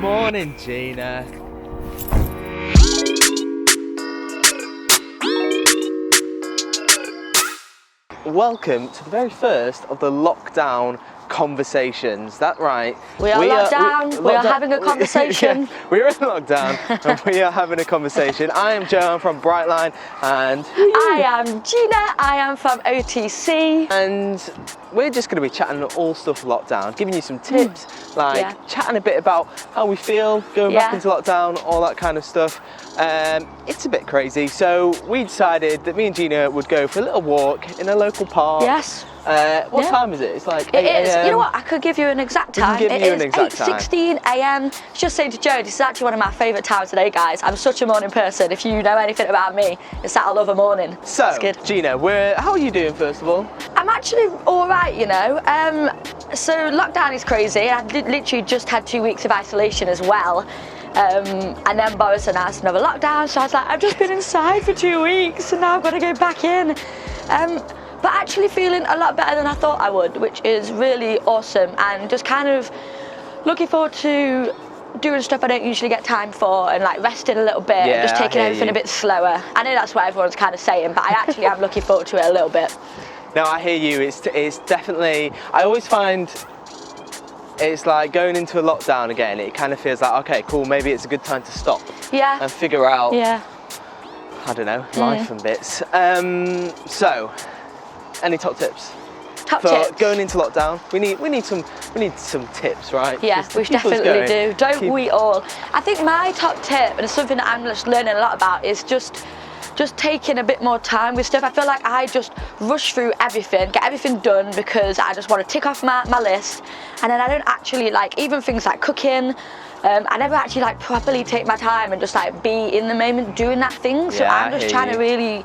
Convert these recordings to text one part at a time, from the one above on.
morning, Gina. Welcome to the very first of the lockdown conversations. That's right. We are locked down. We are having a conversation. Yeah, we're in lockdown and we are having a conversation. I am Joe, I'm from Brightline, and I am Gina, I am from OTC. And we're just going to be chatting all stuff lockdown, giving you some tips, chatting a bit about how we feel going back into lockdown, all that kind of stuff. It's a bit crazy, so we decided that me and Gina would go for a little walk in a local park. Yes. What time is it? It's like 8 It is. a.m. You know what? I could give you an exact time. It is 8:16 a.m. Just saying to Joe, this is actually one of my favourite times today, guys. I'm such a morning person. If you know anything about me, it's that I love a morning. So, it's good. Gina, how are you doing first of all? I'm actually all right, you know. So lockdown is crazy. I literally just had 2 weeks of isolation as well. And then Boris announced another lockdown, so I was like, I've just been inside for 2 weeks and now I've got to go back in. But actually feeling a lot better than I thought I would, which is really awesome, and just kind of looking forward to doing stuff I don't usually get time for, and like resting a little bit and just taking everything a bit slower. I know that's what everyone's kind of saying, but I actually am looking forward to it a little bit. No, I hear you. It's definitely, I always find it's like going into a lockdown again, it kind of feels like, okay, cool, maybe it's a good time to stop and figure out, I don't know, life and bits. So, any top tips? For going into lockdown, we need some tips, right? Yeah, we definitely do. Don't we all? I think my top tip, and it's something that I'm just learning a lot about, is just taking a bit more time with stuff. I feel like I just rush through everything, get everything done because I just want to tick off my list, and then I don't actually like even things like cooking. I never actually like properly take my time and just like be in the moment doing that thing. So I'm just trying to really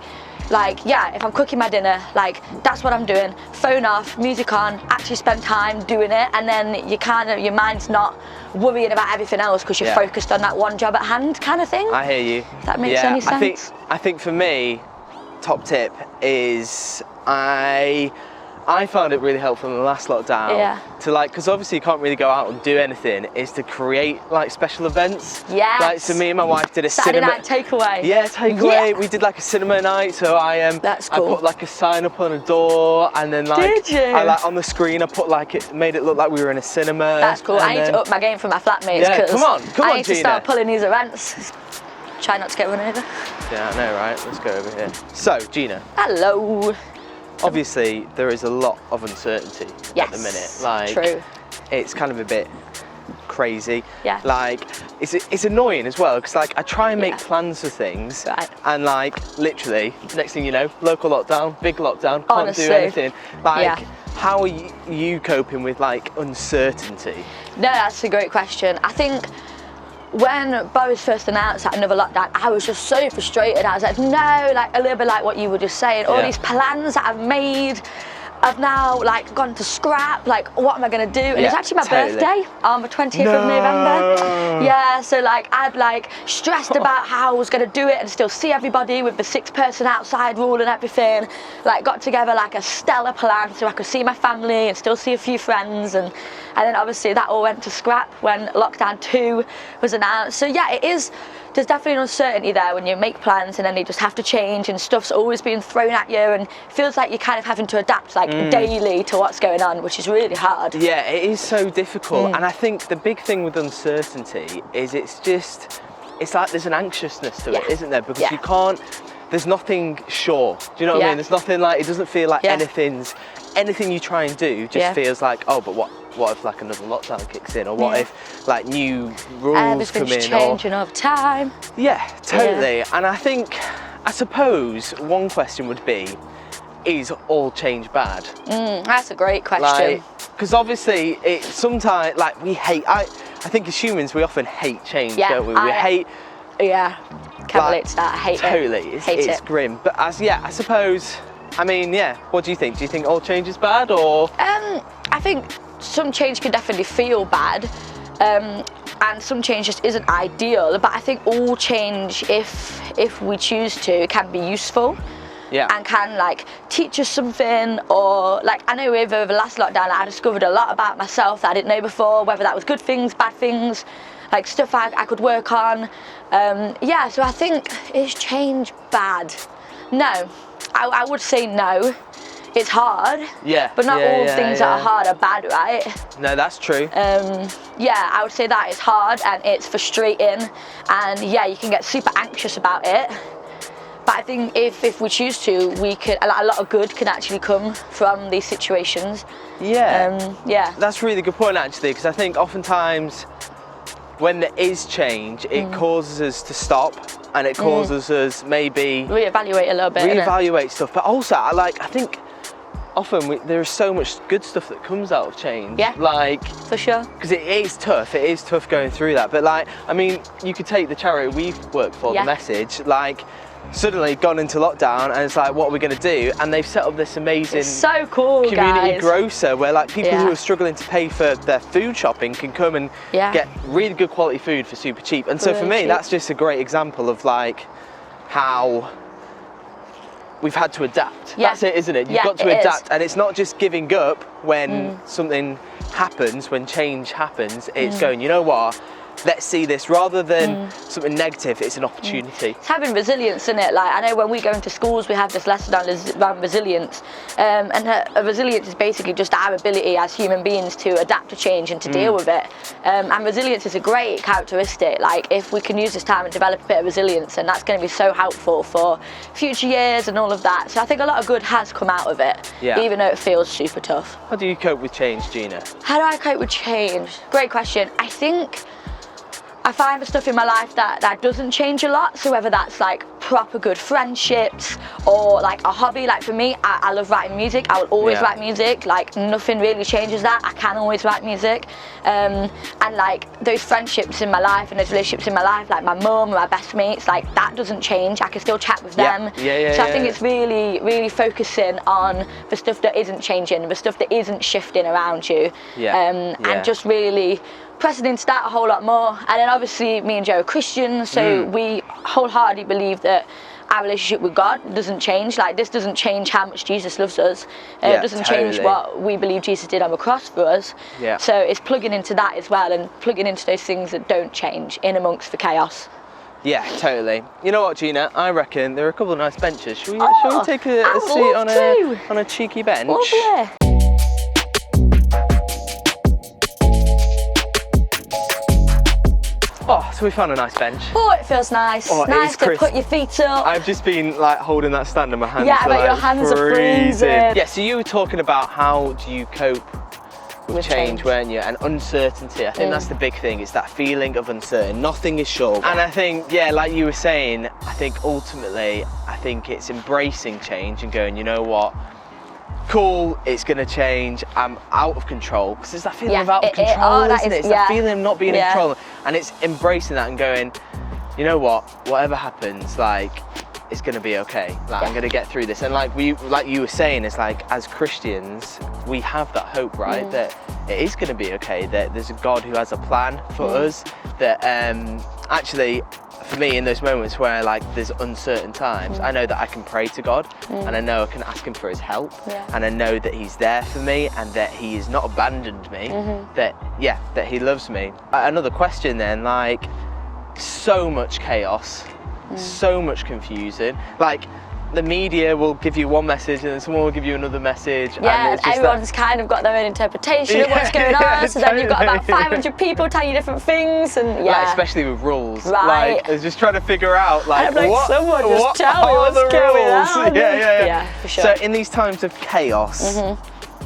like, if I'm cooking my dinner, like that's what I'm doing. Phone off, music on, actually spend time doing it, and then your mind's not worrying about everything else because you're focused on that one job at hand kind of thing. I hear you. If that makes any sense. I think for me, top tip is I found it really helpful in the last lockdown to like, because obviously you can't really go out and do anything, is to create like special events. Yes. Like, so me and my wife did a Saturday night takeaway. Yeah, takeaway. We did like a cinema night, so That's cool. I put like a sign up on a door, and then like, did you? I like on the screen I put like, it made it look like we were in a cinema. That's cool. I need to up my game for my flatmates. Yeah, come on, I need Gina. to start pulling these events. Try not to get run over. Yeah, I know, right? Let's go over here. So, Gina. Hello. Obviously, there is a lot of uncertainty at the minute. Like, true. It's kind of a bit crazy. Yeah. Like, it's annoying as well, because like I try and make plans for things, and like literally, next thing you know, local lockdown, big lockdown, can't do anything. Like, how are you coping with like uncertainty? No, that's a great question. I think when Boris first announced that another lockdown, I was just so frustrated. I was like, no, like a little bit like what you were just saying. All these plans that I've made have now like gone to scrap. Like, what am I gonna do? And it's actually my birthday on the 20th of November. Yeah, so like I'd like stressed about how I was gonna do it and still see everybody with the 6-person outside rule and everything. Like got together like a stellar plan so I could see my family and still see a few friends, and then obviously that all went to scrap when lockdown 2 was announced. So yeah, there's definitely an uncertainty there when you make plans and then they just have to change, and stuff's always being thrown at you, and it feels like you're kind of having to adapt like daily to what's going on, which is really hard. Yeah, it is so difficult. And I think the big thing with uncertainty is it's like there's an anxiousness to it, isn't there? Because you can't, there's nothing sure. Do you know what I mean? There's nothing like, it doesn't feel like anything you try and do just feels like, oh, but what if like another lockdown kicks in, or what if like new rules come in, everything's changing over time. Yeah, totally. And I suppose one question would be, is all change bad? That's a great question. Because obviously it sometimes, like, we hate, I think as humans we often hate change, don't we? We hate. Yeah, can't relate to that. I hate totally. it. It's grim. But I suppose, I mean, what do you think? Do you think all change is bad, or? I think some change can definitely feel bad, and some change just isn't ideal. But I think all change, if we choose to, can be useful. And can like teach us something, or like I know over the last lockdown I discovered a lot about myself that I didn't know before, whether that was good things, bad things. like stuff I could work on. So I think, is change bad? No, I would say no. It's hard, but not all things that are hard are bad, right? No, that's true. I would say that it's hard and it's frustrating, and you can get super anxious about it. But I think if we choose to, we could. A lot of good can actually come from these situations. That's a really good point, actually, because I think oftentimes when there is change, it causes us to stop, and it causes us maybe reevaluate a little bit. Reevaluate stuff, but also I think. Often there is so much good stuff that comes out of change. Yeah, like for sure. Because it is tough. It is tough going through that. But like, I mean, you could take the charity we've worked for, The Message. Like, suddenly gone into lockdown, and it's like, what are we going to do? And they've set up this amazing, so cool, community guys. grocer where like people who are struggling to pay for their food shopping can come and get really good quality food for super cheap. And so for me, that's just a great example of like how we've had to adapt. That's it, isn't it? You've got to adapt, and it's not just giving up when something happens, when change happens. It's going, you know what? Let's see this, rather than something negative, it's an opportunity. It's having resilience in it. Like, I know when we go into schools, we have this lesson around resilience, and resilience is basically just our ability as human beings to adapt to change and to deal with it. And resilience is a great characteristic. Like, if we can use this time and develop a bit of resilience, and that's going to be so helpful for future years and all of that. So I think a lot of good has come out of it, even though it feels super tough. How do you cope with change, Gina? How do I cope with change? Great question. I think I find the stuff in my life that doesn't change a lot, so whether that's like proper good friendships or like a hobby. Like for me, I love writing music. I will always write music. Like nothing really changes that. I can always write music, and like those friendships in my life and those relationships in my life, like my mum and my best mates, like that doesn't change. I can still chat with them. So I think it's really, really focusing on the stuff that isn't changing, the stuff that isn't shifting around you, and just really pressing into that a whole lot more. And then obviously me and Joe are Christians, so we wholeheartedly believe that our relationship with God doesn't change. Like, this doesn't change how much Jesus loves us. It doesn't change what we believe Jesus did on the cross for us. So it's plugging into that as well, and plugging into those things that don't change in amongst the chaos. Yeah, totally. You know what, Gina? I reckon there are a couple of nice benches. Shall we take a seat on a cheeky bench? Lovely. Oh, so we found a nice bench. Oh, it feels nice. Oh, nice to put your feet up. I've just been like holding that stand and my hands are like, your hands are freezing. Yeah, so you were talking about how do you cope with change, weren't you? And uncertainty. I think that's the big thing. It's that feeling of uncertain. Nothing is sure. And I think, like you were saying, I think ultimately, it's embracing change and going, you know what? Cool, it's going to change, I'm out of control, because there's that feeling of out of control, isn't it? It's that feeling of not being in control, and it's embracing that and going, you know what, whatever happens, like, it's going to be okay, like, I'm going to get through this. And like you were saying, it's like, as Christians, we have that hope, right, that it is going to be okay, that there's a God who has a plan for us, that actually, for me, in those moments where like there's uncertain times, I know that I can pray to God, and I know I can ask him for his help, and I know that he's there for me, and that he has not abandoned me, that he loves me. Another question then, like, so much chaos, so much confusion, like the media will give you one message and then someone will give you another message. And everyone's kind of got their own interpretation of what's going on. So then you've got about 500 people telling you different things, and like, especially with rules. Right. Like, it's just trying to figure out like, someone just tell me what's going on. Yeah, for sure. So in these times of chaos,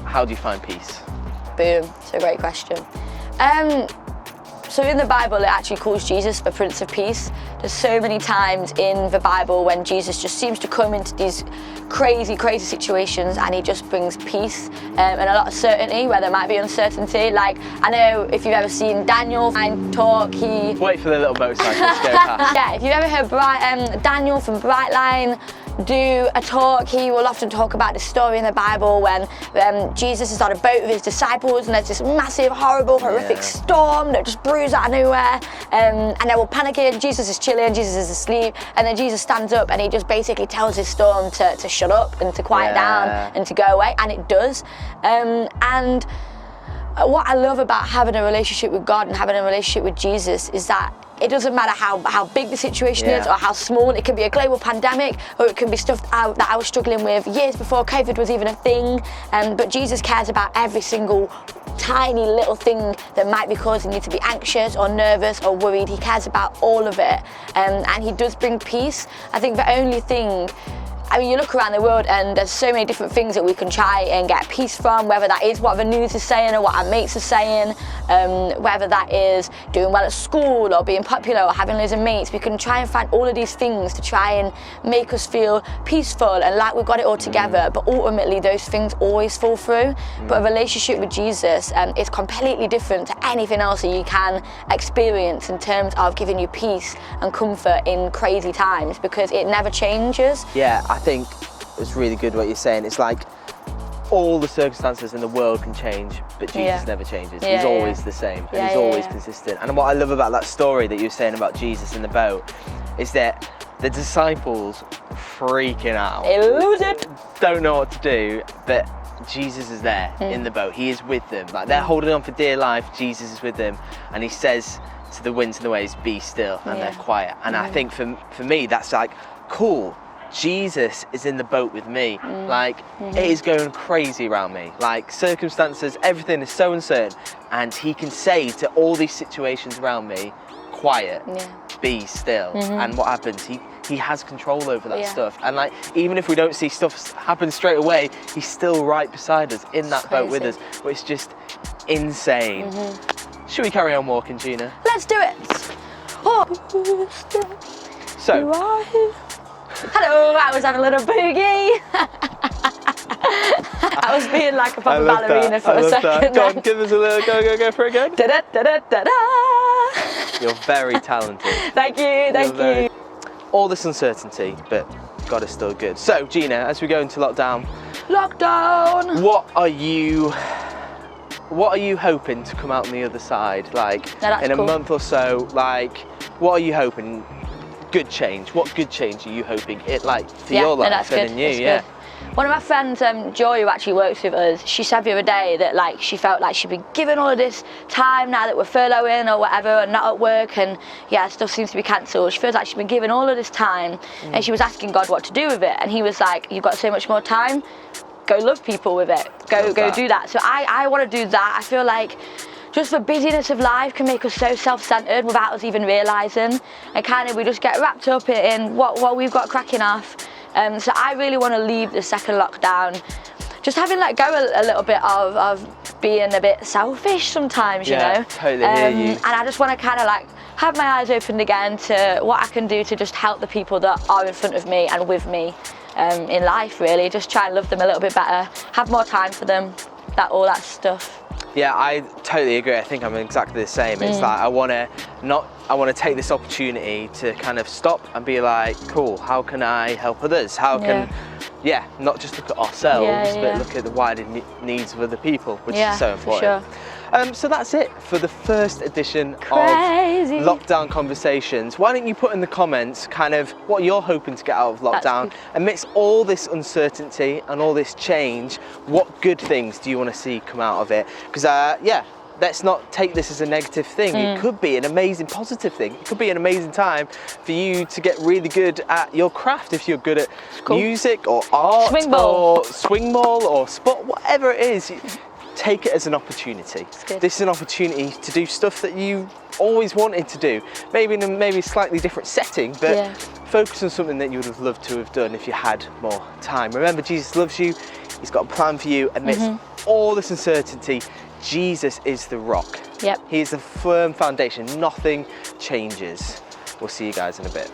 how do you find peace? Boom. It's a great question. So in the Bible, it actually calls Jesus the Prince of Peace. There's so many times in the Bible when Jesus just seems to come into these crazy, crazy situations, and he just brings peace and a lot of certainty where there might be uncertainty. Like, I know if you've ever seen Daniel talk, he... Wait for the little motorcycle to go past. Yeah, if you've ever heard Daniel from Brightline do a talk, he will often talk about this story in the Bible when Jesus is on a boat with his disciples, and there's this massive, horrible, horrific storm that just brews out of nowhere, and they're all panicking. Jesus is chilling, Jesus is asleep, and then Jesus stands up and he just basically tells his storm to shut up and to quiet down and to go away, and it does. And what I love about having a relationship with God and having a relationship with Jesus is that it doesn't matter how big the situation is or how small. It can be a global pandemic, or it can be stuff that I was struggling with years before COVID was even a thing. But Jesus cares about every single tiny little thing that might be causing you to be anxious or nervous or worried. He cares about all of it, and he does bring peace. I think the only thing, I mean, you look around the world and there's so many different things that we can try and get peace from, whether that is what the news is saying or what our mates are saying, whether that is doing well at school or being popular or having loads of mates. We can try and find all of these things to try and make us feel peaceful and like we've got it all together, but ultimately those things always fall through. But a relationship with Jesus is completely different to anything else that you can experience in terms of giving you peace and comfort in crazy times, because it never changes. Yeah, I think it's really good what you're saying. It's like all the circumstances in the world can change, but Jesus never changes. He's always the same, and he's always consistent. And what I love about that story that you were saying about Jesus in the boat is that the disciples freaking out. They lose it. Don't know what to do, but Jesus is there in the boat. He is with them. Like, they're holding on for dear life. Jesus is with them, and he says to the winds and the waves, "Be still," and they're quiet. And I think for me, that's like, cool. Jesus is in the boat with me. Like, it is going crazy around me. Like, circumstances, everything is so uncertain, and he can say to all these situations around me, quiet, be still. And what happens? He has control over that stuff. And like, even if we don't see stuff happen straight away, he's still right beside us in that boat with us, which is just insane. Should we carry on walking, Gina? Let's do it. Oh. So, hello, I was having a little boogie. I was being like a proper ballerina for a second. Go on, give us a little go for it again. Da, da, da, da, da, da. You're very talented. Thank you. All this uncertainty, but God is still good. So, Gina, as we go into lockdown, what are you hoping to come out on the other side? Like, in a month or so, like, what are you hoping? Good change. What good change are you hoping it like for your life and in you? Good. One of my friends, Joy, who actually works with us, she said the other day that like she felt like she'd been given all of this time now that we're furloughing or whatever and not at work, and stuff seems to be cancelled. She feels like she's been given all of this time, and she was asking God what to do with it, and he was like, "You've got so much more time. Go love people with it. Go do that." So I want to do that. I feel like just the busyness of life can make us so self-centered without us even realising, and kind of we just get wrapped up in what we've got cracking off. So I really want to leave the second lockdown just having let go a little bit of being a bit selfish sometimes, you know. Totally hear you. And I just want to kind of like have my eyes opened again to what I can do to just help the people that are in front of me and with me in life, really. Just try and love them a little bit better, have more time for them, all that stuff. Yeah, I totally agree. I think I'm exactly the same. It's like I want to take this opportunity to kind of stop and be like, cool, how can I help others? How can, not just look at ourselves, but look at the wider needs of other people, which is so important. For sure. So that's it for the first edition of Lockdown Conversations. Why don't you put in the comments kind of what you're hoping to get out of lockdown, amidst all this uncertainty and all this change, what good things do you want to see come out of it? Because let's not take this as a negative thing. It could be an amazing positive thing. It could be an amazing time for you to get really good at your craft if you're good at music or art or swing ball or sport, whatever it is. Take it as an opportunity. This is an opportunity to do stuff that you always wanted to do. Maybe in a slightly different setting, but focus on something that you would have loved to have done if you had more time. Remember, Jesus loves you. He's got a plan for you amidst all this uncertainty. Jesus is the rock. He is a firm foundation. Nothing changes. We'll see you guys in a bit.